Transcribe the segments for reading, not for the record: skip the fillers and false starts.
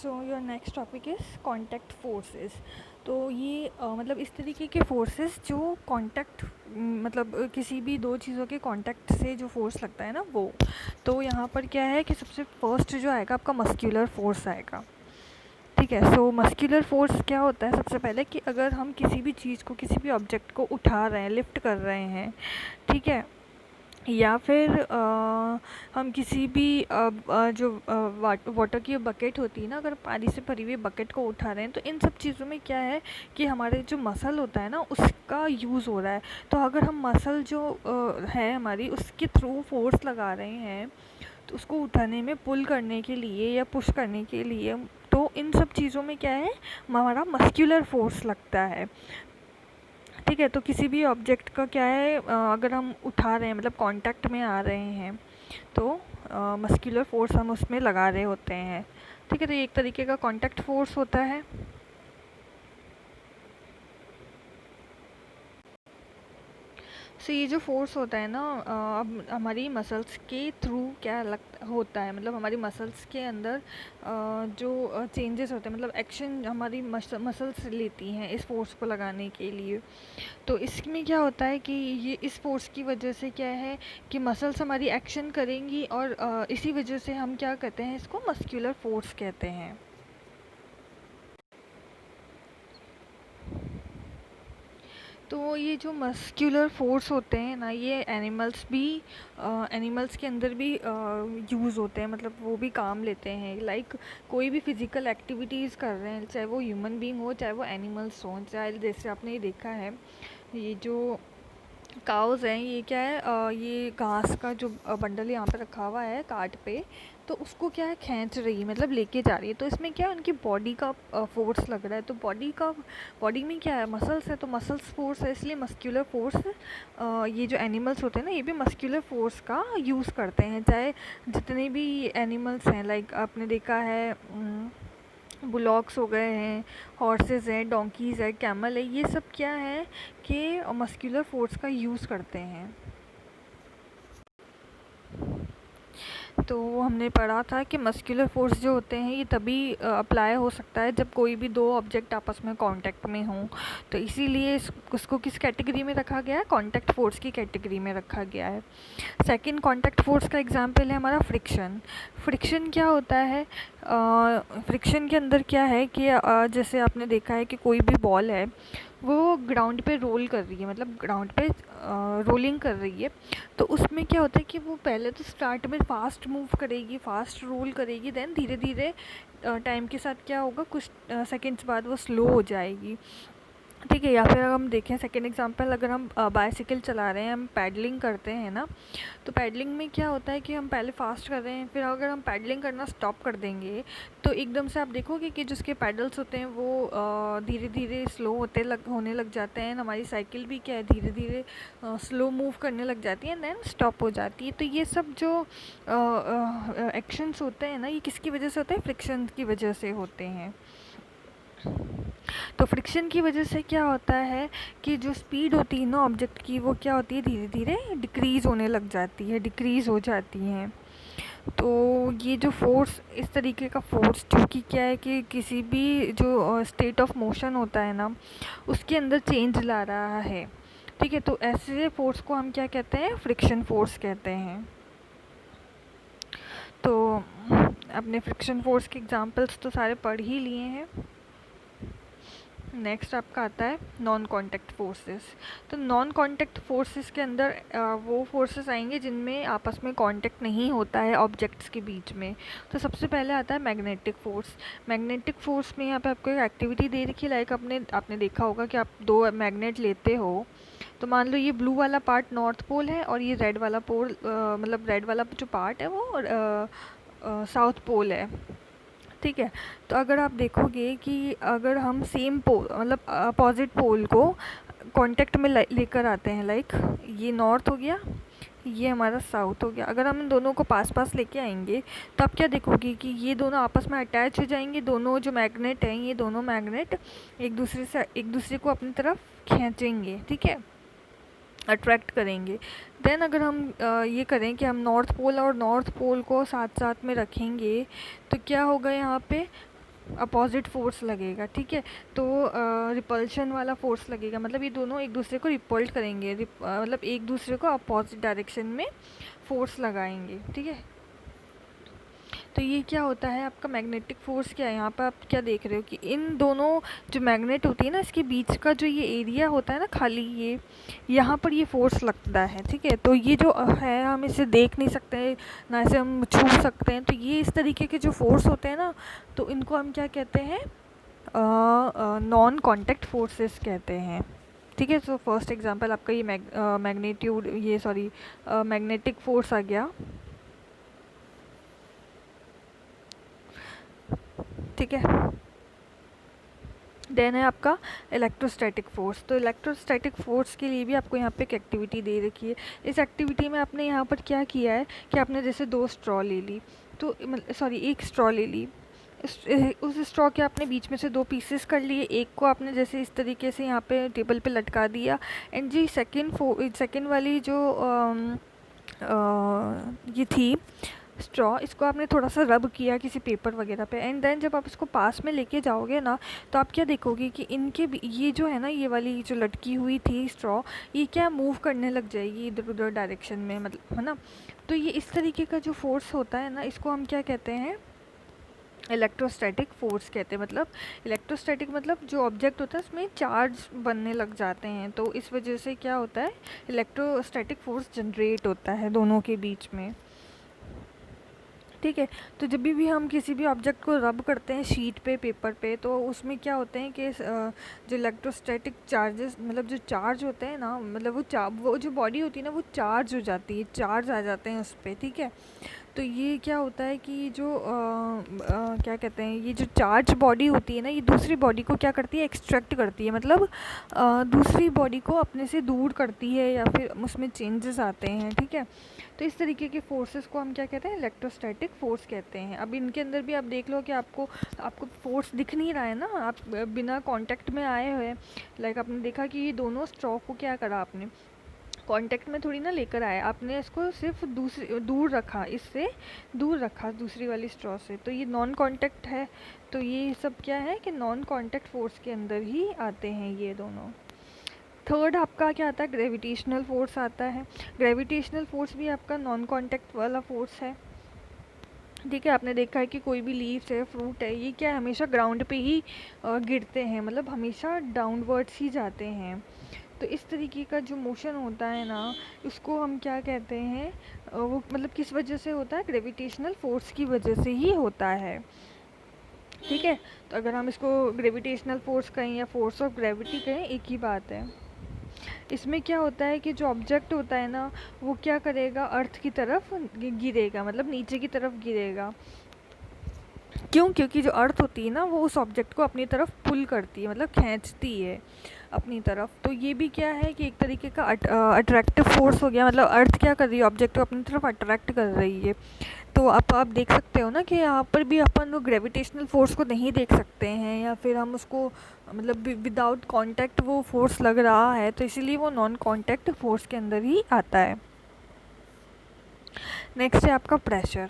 So your next topic is contact forces. तो ये मतलब इस तरीके के फोर्सेस जो कॉन्टैक्ट मतलब किसी भी दो चीज़ों के कॉन्टैक्ट से जो फोर्स लगता है ना वो। तो यहाँ पर क्या है कि सबसे फर्स्ट जो आएगा आपका मस्क्यूलर फोर्स आएगा। ठीक है, सो मस्क्यूलर फोर्स क्या होता है सबसे पहले कि अगर हम किसी भी चीज़ को किसी भी ऑब्जेक्ट को उठा रहे हैं, लिफ्ट कर रहे हैं, ठीक है, या फिर हम किसी भी जो वाटर की बकेट होती है ना, अगर पानी से भरी हुई बकेट को उठा रहे हैं, तो इन सब चीज़ों में क्या है कि हमारे जो मसल होता है ना उसका यूज़ हो रहा है। तो अगर हम मसल जो है हमारी उसके थ्रू फोर्स लगा रहे हैं तो उसको उठाने में, पुल करने के लिए या पुश करने के लिए, तो इन सब चीज़ों में क्या है हमारा मस्क्यूलर फोर्स लगता है। ठीक है, तो किसी भी ऑब्जेक्ट का क्या है अगर हम उठा रहे हैं मतलब कांटेक्ट में आ रहे हैं तो मस्कुलर फोर्स हम उसमें लगा रहे होते हैं। ठीक है, तो ये एक तरीके का कांटेक्ट फोर्स होता है। सो ये जो फोर्स होता है ना अब हमारी मसल्स के थ्रू क्या होता है, मतलब हमारी मसल्स के अंदर जो चेंजेस होते हैं, मतलब एक्शन हमारी मसल्स लेती हैं इस फोर्स को लगाने के लिए। तो इसमें क्या होता है कि ये इस फोर्स की वजह से क्या है कि मसल्स हमारी एक्शन करेंगी और इसी वजह से हम क्या कहते हैं, इसको मस्कुलर फोर्स कहते हैं। तो ये जो मस्कुलर फोर्स होते हैं ना, ये एनिमल्स के अंदर भी यूज़ होते हैं, मतलब वो भी काम लेते हैं। लाइक कोई भी फिज़िकल एक्टिविटीज़ कर रहे हैं, चाहे वो ह्यूमन बीइंग हो चाहे वो एनिमल्स हों, चाहे जैसे आपने ये देखा है ये जो काउज़ हैं, ये क्या है ये घास का जो बंडल यहाँ पे रखा हुआ है काट पे, तो उसको क्या है खींच रही है, मतलब लेके जा रही है। तो इसमें क्या है उनकी बॉडी का फोर्स लग रहा है। तो बॉडी में क्या है, मसल्स है, तो मसल्स फोर्स है, इसलिए मस्कुलर फोर्स ये जो एनिमल्स होते हैं ना ये भी मस्कुलर फोर्स का यूज़ करते हैं। चाहे जितने भी एनिमल्स हैं, लाइक आपने देखा है बुलॉक्स हो गए हैं, हॉर्सेस हैं, डोंकीज़ है, कैमल है, ये सब क्या है कि मस्कुलर फोर्स का यूज़ करते हैं। तो हमने पढ़ा था कि मस्कुलर फोर्स जो होते हैं ये तभी अप्लाई हो सकता है जब कोई भी दो ऑब्जेक्ट आपस में कांटेक्ट में हों। तो इसीलिए उसको किस कैटेगरी में रखा गया है, कांटेक्ट फोर्स की कैटेगरी में रखा गया है। सेकंड कांटेक्ट फोर्स का एग्जांपल है हमारा फ्रिक्शन। फ्रिक्शन क्या होता है, फ्रिक्शन के अंदर क्या है कि जैसे आपने देखा है कि कोई भी बॉल है वो ग्राउंड पे रोल कर रही है, मतलब ग्राउंड पे रोलिंग कर रही है। तो उसमें क्या होता है कि वो पहले तो स्टार्ट में फास्ट मूव करेगी, फास्ट रोल करेगी, देन धीरे धीरे टाइम के साथ क्या होगा, कुछ सेकंड्स बाद वो स्लो हो जाएगी। ठीक है, या फिर हम देखें सेकेंड एग्जांपल, अगर हम बाइसिकल चला रहे हैं, हम पैडलिंग करते हैं ना, तो पैडलिंग में क्या होता है कि हम पहले फास्ट कर रहे हैं, फिर अगर हम पैडलिंग करना स्टॉप कर देंगे तो एकदम से आप देखोगे कि जिसके पैडल्स होते हैं वो धीरे धीरे स्लो होने लग जाते हैं। हमारी साइकिल भी क्या है धीरे धीरे स्लो मूव करने लग जाती है, देन स्टॉप हो जाती है। तो ये सब जो एक्शंस होते हैं ना, ये किसकी वजह से होते हैं, फ्रिक्शन की वजह से होते हैं। तो फ्रिक्शन की वजह से क्या होता है कि जो स्पीड होती है ना ऑब्जेक्ट की, वो क्या होती है धीरे धीरे डिक्रीज़ होने लग जाती है, डिक्रीज़ हो जाती है। तो ये जो फोर्स, इस तरीके का फोर्स जो कि क्या है कि किसी भी जो स्टेट ऑफ मोशन होता है ना उसके अंदर चेंज ला रहा है। ठीक है, तो ऐसे फोर्स को हम क्या कहते हैं, फ्रिक्शन फोर्स कहते हैं। तो अपने फ्रिक्शन फोर्स के एग्जांपल्स तो सारे पढ़ ही लिए हैं। नेक्स्ट आपका आता है नॉन कांटेक्ट फोर्सेस। तो नॉन कांटेक्ट फोर्सेस के अंदर वो फोर्सेस आएंगे जिनमें आपस में कांटेक्ट नहीं होता है ऑब्जेक्ट्स के बीच में। तो सबसे पहले आता है मैग्नेटिक फोर्स। मैग्नेटिक फोर्स में यहाँ पे आपको एक एक्टिविटी दे रखी है, लाइक आपने देखा होगा कि आप दो मैग्नेट लेते हो, तो मान लो ये ब्लू वाला पार्ट नॉर्थ पोल है और ये रेड वाला पोल मतलब रेड वाला जो पार्ट है वो साउथ पोल है। ठीक है, तो अगर आप देखोगे कि अगर हम सेम पोल मतलब अपोजिट पोल को कांटेक्ट में लेकर आते हैं, लाइक ये नॉर्थ हो गया, ये हमारा साउथ हो गया, अगर हम इन दोनों को पास पास लेके आएंगे तो आप क्या देखोगे कि ये दोनों आपस में अटैच हो जाएंगे। दोनों जो मैग्नेट हैं, ये दोनों मैग्नेट एक दूसरे को अपनी तरफ खींचेंगे, ठीक है, अट्रैक्ट करेंगे। देन अगर हम ये करें कि हम नॉर्थ पोल और नॉर्थ पोल को साथ साथ में रखेंगे तो क्या होगा यहाँ पे, अपोजिट फोर्स लगेगा, ठीक है। तो रिपल्शन वाला फोर्स लगेगा, मतलब ये दोनों एक दूसरे को रिपल्ट करेंगे, मतलब एक दूसरे को अपोजिट डायरेक्शन में फोर्स लगाएंगे, ठीक है। तो ये क्या होता है आपका मैग्नेटिक फोर्स क्या है, यहाँ पर आप क्या देख रहे हो कि इन दोनों जो मैग्नेट होती है ना, इसके बीच का जो ये एरिया होता है ना खाली, ये यहाँ पर ये फोर्स लगता है, ठीक है। तो ये जो है हम इसे देख नहीं सकते, ना इसे हम छू सकते हैं, तो ये इस तरीके के जो फोर्स होते हैं ना, तो इनको हम क्या कहते हैं, नॉन कॉन्टैक्ट फोर्सेस कहते हैं, ठीक है। तो फर्स्ट एग्जांपल आपका ये मैग्नीट्यूड, ये सॉरी मैग्नेटिक फोर्स आ गया, ठीक है। देन है आपका इलेक्ट्रोस्टैटिक फोर्स। तो इलेक्ट्रोस्टैटिक फोर्स के लिए भी आपको यहाँ पे एक एक्टिविटी दे रखी है। इस एक्टिविटी में आपने यहाँ पर क्या किया है कि आपने जैसे 2 स्ट्रॉ ले ली, तो सॉरी 1 स्ट्रॉ ले ली, उस स्ट्रॉ के आपने बीच में से 2 पीसेस कर लिए, एक को आपने जैसे इस तरीके से यहाँ पे टेबल पे लटका दिया, एंड जी सेकेंड वाली जो ये थी स्ट्रॉ, इसको आपने थोड़ा सा रब किया किसी पेपर वगैरह पे, एंड देन जब आप इसको पास में लेके जाओगे ना, तो आप क्या देखोगे कि इनके ये जो है ना, ये वाली जो लटकी हुई थी स्ट्रॉ, ये क्या मूव करने लग जाएगी इधर उधर डायरेक्शन में, मतलब है ना। तो ये इस तरीके का जो फोर्स होता है ना, इसको हम क्या कहते हैं, इलेक्ट्रोस्टैटिक फोर्स कहते हैं। मतलब इलेक्ट्रोस्टैटिक मतलब जो ऑब्जेक्ट होता है उसमें चार्ज बनने लग जाते हैं, तो इस वजह से क्या होता है, इलेक्ट्रोस्टैटिक फोर्स जनरेट होता है दोनों के बीच में, ठीक है। तो जब भी हम किसी भी ऑब्जेक्ट को रब करते हैं शीट पे, पेपर पे, तो उसमें क्या होते हैं कि जो इलेक्ट्रोस्टैटिक चार्जेस, मतलब जो चार्ज होते हैं ना, मतलब वो जो बॉडी होती है ना, वो चार्ज हो जाती है, चार्ज आ जाते हैं उस पर, ठीक है। तो ये क्या होता है कि जो क्या कहते हैं, ये जो चार्ज बॉडी होती है ना, ये दूसरी बॉडी को क्या करती है, एक्सट्रैक्ट करती है, मतलब दूसरी बॉडी को अपने से दूर करती है, या फिर उसमें चेंजेस आते हैं, ठीक है। तो इस तरीके के फोर्सेस को हम क्या कहते हैं, इलेक्ट्रोस्टैटिक फोर्स कहते हैं। अब इनके अंदर भी आप देख लो कि आपको फोर्स दिख नहीं रहा है ना, आप बिना कांटेक्ट में आए हुए, लाइक आपने देखा कि ये दोनों स्ट्रॉ को क्या करा, आपने कांटेक्ट में थोड़ी ना लेकर आए, आपने इसको सिर्फ दूर रखा, इससे दूर रखा दूसरी वाली स्ट्रॉ से, तो ये नॉन कांटेक्ट है। तो ये सब क्या है कि नॉन कांटेक्ट फोर्स के अंदर ही आते हैं ये दोनों। थर्ड आपका क्या आता है, ग्रेविटेशनल फोर्स आता है। ग्रेविटेशनल फोर्स भी आपका नॉन कांटेक्ट वाला फोर्स है, ठीक है। आपने देखा है कि कोई भी लीव्स है, फ्रूट है, ये क्या है, हमेशा ग्राउंड पे ही गिरते हैं, मतलब हमेशा डाउनवर्ड्स ही जाते हैं। तो इस तरीके का जो मोशन होता है ना, उसको हम क्या कहते हैं, वो मतलब किस वजह से होता है, ग्रेविटेशनल फोर्स की वजह से ही होता है, ठीक है। तो अगर हम इसको ग्रेविटेशनल फोर्स कहें या फोर्स ऑफ ग्रेविटी कहें, एक ही बात है। इसमें क्या होता है कि जो ऑब्जेक्ट होता है ना, वो क्या करेगा, अर्थ की तरफ गिरेगा, मतलब नीचे की तरफ गिरेगा। क्यों? क्योंकि जो अर्थ होती है ना, वो उस ऑब्जेक्ट को अपनी तरफ पुल करती है, मतलब खींचती है अपनी तरफ। तो ये भी क्या है कि एक तरीके का अट्रैक्टिव फोर्स हो गया, मतलब अर्थ क्या कर रही है, ऑब्जेक्ट को अपनी तरफ अट्रैक्ट कर रही है। तो आप देख सकते हो ना कि यहाँ पर भी अपन लोग ग्रेविटेशनल फोर्स को नहीं देख सकते हैं, या फिर हम उसको मतलब विदाउट कांटेक्ट वो फोर्स लग रहा है, तो इसीलिए वो नॉन कांटेक्ट फोर्स के अंदर ही आता है। नेक्स्ट है आपका प्रेशर,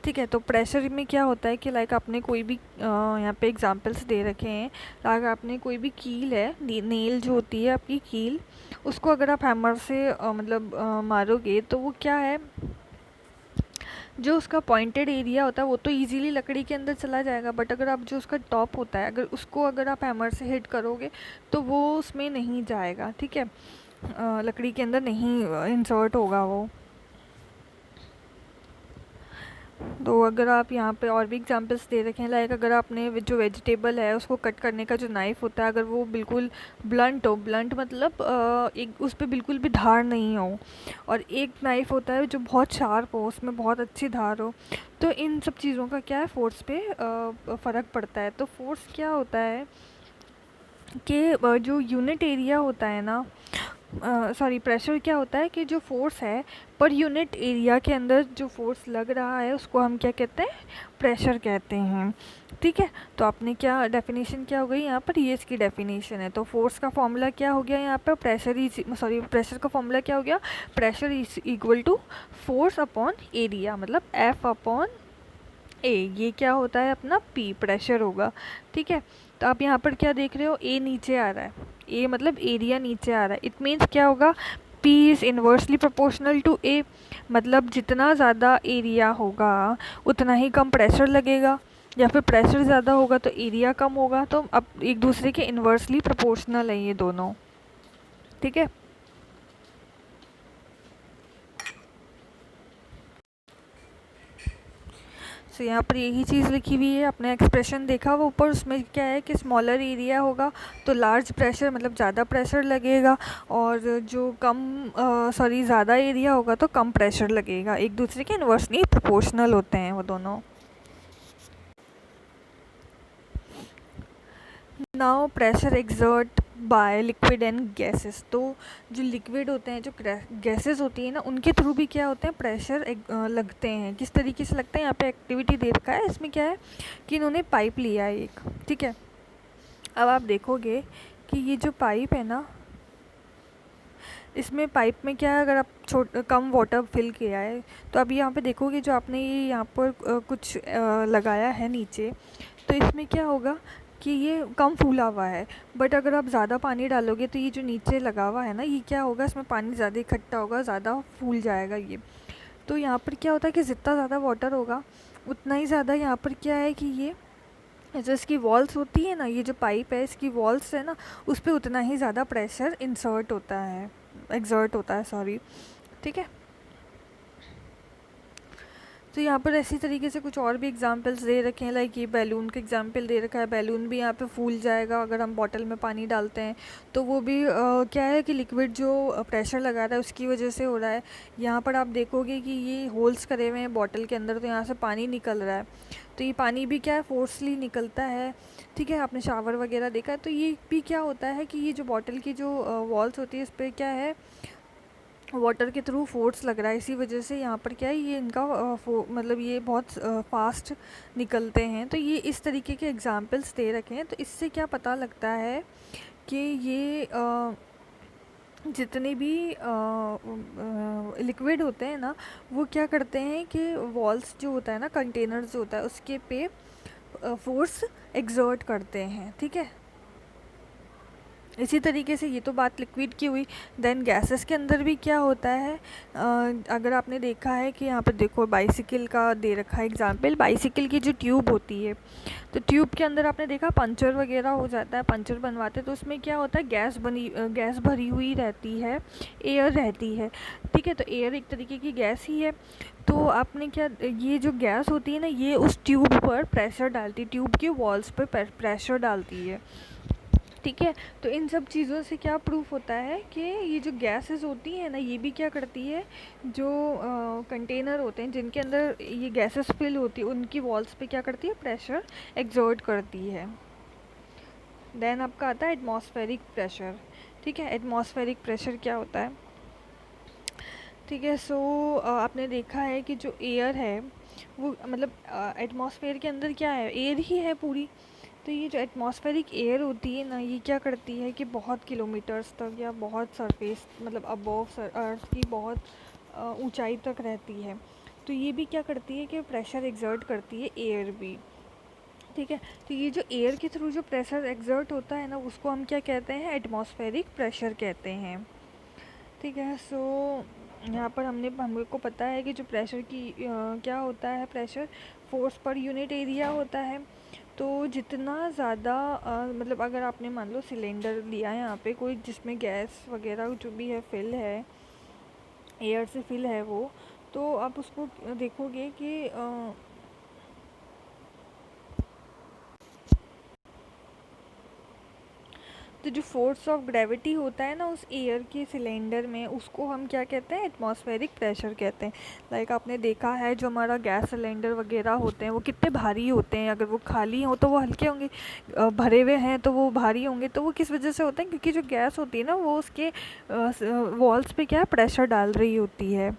ठीक है। तो प्रेशर में क्या होता है कि लाइक आपने कोई भी यहाँ पे एग्जांपल्स दे रखे हैं, लाइक आपने कोई भी कील है, नेल जो होती है आपकी कील, उसको अगर आप हैमर से मतलब मारोगे, तो वो क्या है, जो उसका पॉइंटेड एरिया होता है वो तो इजीली लकड़ी के अंदर चला जाएगा, बट अगर आप जो उसका टॉप होता है, अगर आप हैमर से हिट करोगे, तो वो उसमें नहीं जाएगा, ठीक है, लकड़ी के अंदर नहीं इंसर्ट होगा वो। तो अगर आप यहाँ पे और भी एग्जांपल्स दे रखे हैं, लाइक अगर आपने जो वेजिटेबल है उसको कट करने का जो नाइफ़ होता है, अगर वो बिल्कुल ब्लंट हो, ब्लंट मतलब एक उस पर बिल्कुल भी धार नहीं हो, और एक नाइफ़ होता है जो बहुत शार्प हो, उसमें बहुत अच्छी धार हो, तो इन सब चीज़ों का क्या है, फोर्स पे फ़र्क पड़ता है। तो फोर्स क्या होता है कि जो यूनिट एरिया होता है ना, सॉरी प्रेशर क्या होता है कि जो फोर्स है पर यूनिट एरिया के अंदर जो फोर्स लग रहा है, उसको हम क्या कहते हैं, प्रेशर कहते हैं, ठीक है। तो आपने क्या डेफिनेशन क्या हो गई यहाँ पर, ये इसकी डेफिनेशन है। तो फोर्स का फॉर्मूला क्या हो गया यहाँ पर, प्रेशर का फॉर्मूला क्या हो गया, pressure is equal to force upon area, मतलब F अपॉन ए, ये क्या होता है अपना पी प्रेशर होगा, ठीक है। तो आप यहाँ पर क्या देख रहे हो, ए नीचे आ रहा है, ए मतलब एरिया नीचे आ रहा है, इट मीन्स क्या होगा, P is inversely proportional to A, मतलब जितना ज़्यादा एरिया होगा उतना ही कम प्रेशर लगेगा, या फिर प्रेशर ज़्यादा होगा तो एरिया कम होगा। तो अब एक दूसरे के इन्वर्सली प्रोपोर्शनल है ये दोनों, ठीक है। सो यहाँ पर यही चीज़ लिखी हुई है, अपने एक्सप्रेशन देखा वो ऊपर, उसमें क्या है कि स्मॉलर एरिया होगा तो लार्ज प्रेशर मतलब ज़्यादा प्रेशर लगेगा, और जो ज़्यादा एरिया होगा तो कम प्रेशर लगेगा। एक दूसरे के इन्वर्सली प्रोपोर्शनल होते हैं वो दोनों। Now pressure exert by liquid and gases. तो जो लिक्विड होते हैं, जो गैसेस होती है ना, उनके थ्रू भी क्या होते हैं, प्रेशर लगते हैं। किस तरीके से लगते हैं, यहाँ पे एक्टिविटी दे रखा है, इसमें क्या है कि इन्होंने पाइप लिया है एक, ठीक है। अब आप देखोगे कि ये जो पाइप है ना, इसमें पाइप में क्या है, अगर आप कम वाटर फिल किया है तो अभी यहाँ पे देखोगे जो आपने ये यहाँ पर कुछ लगाया है नीचे, तो इसमें क्या होगा कि ये कम फूला हुआ है। बट अगर आप ज़्यादा पानी डालोगे तो ये जो नीचे लगा हुआ है ना, ये क्या होगा, इसमें पानी ज़्यादा इकट्ठा होगा, ज़्यादा फूल जाएगा ये। तो यहाँ पर क्या होता है कि जितना ज़्यादा वाटर होगा उतना ही ज़्यादा यहाँ पर क्या है कि ये जो इसकी वॉल्स होती है ना, ये जो पाइप है इसकी वॉल्स है ना, उस पर उतना ही ज़्यादा प्रेशर एक्सर्ट होता है, सॉरी, ठीक है। तो यहाँ पर ऐसी तरीके से कुछ और भी एग्जांपल्स दे रखे हैं, लाइक ये बैलून का एग्जांपल दे रखा है। बैलून भी यहाँ पे फूल जाएगा अगर हम बॉटल में पानी डालते हैं, तो वो भी क्या है कि लिक्विड जो प्रेशर लगा रहा है उसकी वजह से हो रहा है। यहाँ पर आप देखोगे कि ये होल्स करे हुए हैं बॉटल के अंदर, तो यहाँ से पानी निकल रहा है, तो ये पानी भी क्या है, फोर्सली निकलता है, ठीक है। आपने शावर वगैरह देखा है, तो ये भी क्या होता है कि ये जो बॉटल की जो वॉल्स होती है इस पर क्या है, वाटर के थ्रू फोर्स लग रहा है, इसी वजह से यहाँ पर क्या है, ये इनका मतलब ये बहुत फास्ट निकलते हैं। तो ये इस तरीके के एग्जांपल्स दे रखे हैं। तो इससे क्या पता लगता है कि ये जितने भी लिक्विड होते हैं ना, वो क्या करते हैं कि वॉल्स जो होता है ना, कंटेनर्स जो होता है उसके पे फोर्स एक्सर्ट करते हैं, ठीक है। इसी तरीके से ये तो बात लिक्विड की हुई। देन गैसेस के अंदर भी क्या होता है, अगर आपने देखा है कि यहाँ पर देखो बाइसिकल का दे रखा है एग्जांपल। बाइसिकल की जो ट्यूब होती है, तो ट्यूब के अंदर आपने देखा पंचर वगैरह हो जाता है, पंचर बनवाते तो उसमें क्या होता है, गैस भरी हुई रहती है, एयर रहती है, ठीक है। तो एयर एक तरीके की गैस ही है। तो आपने क्या, ये जो गैस होती है ना, ये उस ट्यूब पर प्रेशर डालती है, ट्यूब के वॉल्स पर प्रेशर डालती है, ठीक है। तो इन सब चीज़ों से क्या प्रूफ होता है कि ये जो गैसेस होती हैं ना, ये भी क्या करती है, जो कंटेनर होते हैं जिनके अंदर ये गैसेस फिल होती है उनकी वॉल्स पे क्या करती है, प्रेशर एक्सर्ट करती है। देन आपका आता है एटमॉस्फेरिक प्रेशर, ठीक है। एटमॉस्फेरिक प्रेशर क्या होता है, ठीक है। सो आपने देखा है कि जो एयर है वो मतलब एटमॉस्फेयर के अंदर क्या है, एयर ही है पूरी। तो ये जो एटमॉस्फेरिक एयर होती है ना, ये क्या करती है कि बहुत किलोमीटर्स तक या बहुत सरफेस मतलब अबव अर्थ की बहुत ऊंचाई तक रहती है। तो ये भी क्या करती है कि प्रेशर एक्सर्ट करती है, एयर भी, ठीक है। तो ये जो एयर के थ्रू जो प्रेशर एक्सर्ट होता है ना, उसको हम क्या कहते हैं, एटमॉस्फेरिक प्रेशर कहते हैं, ठीक है। सो यहाँ पर हमको पता है कि जो प्रेशर की क्या होता है, pressure force per unit area होता है। तो जितना ज़्यादा मतलब अगर आपने मान लो सिलेंडर लिया है यहाँ पे कोई, जिसमें गैस वगैरह जो भी है फिल है, एयर से फिल है वो, तो आप उसको देखोगे कि तो जो फोर्स ऑफ ग्रेविटी होता है ना उस एयर के सिलेंडर में, उसको हम क्या कहते हैं, एटमॉस्फेरिक प्रेशर कहते हैं। लाइक आपने देखा है जो हमारा गैस सिलेंडर वगैरह होते हैं वो कितने भारी होते हैं, अगर वो खाली हो तो वो हल्के होंगे, भरे हुए हैं तो वो भारी होंगे। तो वो किस वजह से होता है, क्योंकि जो गैस होती है ना वो उसके वॉल्स पे क्या है, प्रेशर डाल रही होती है।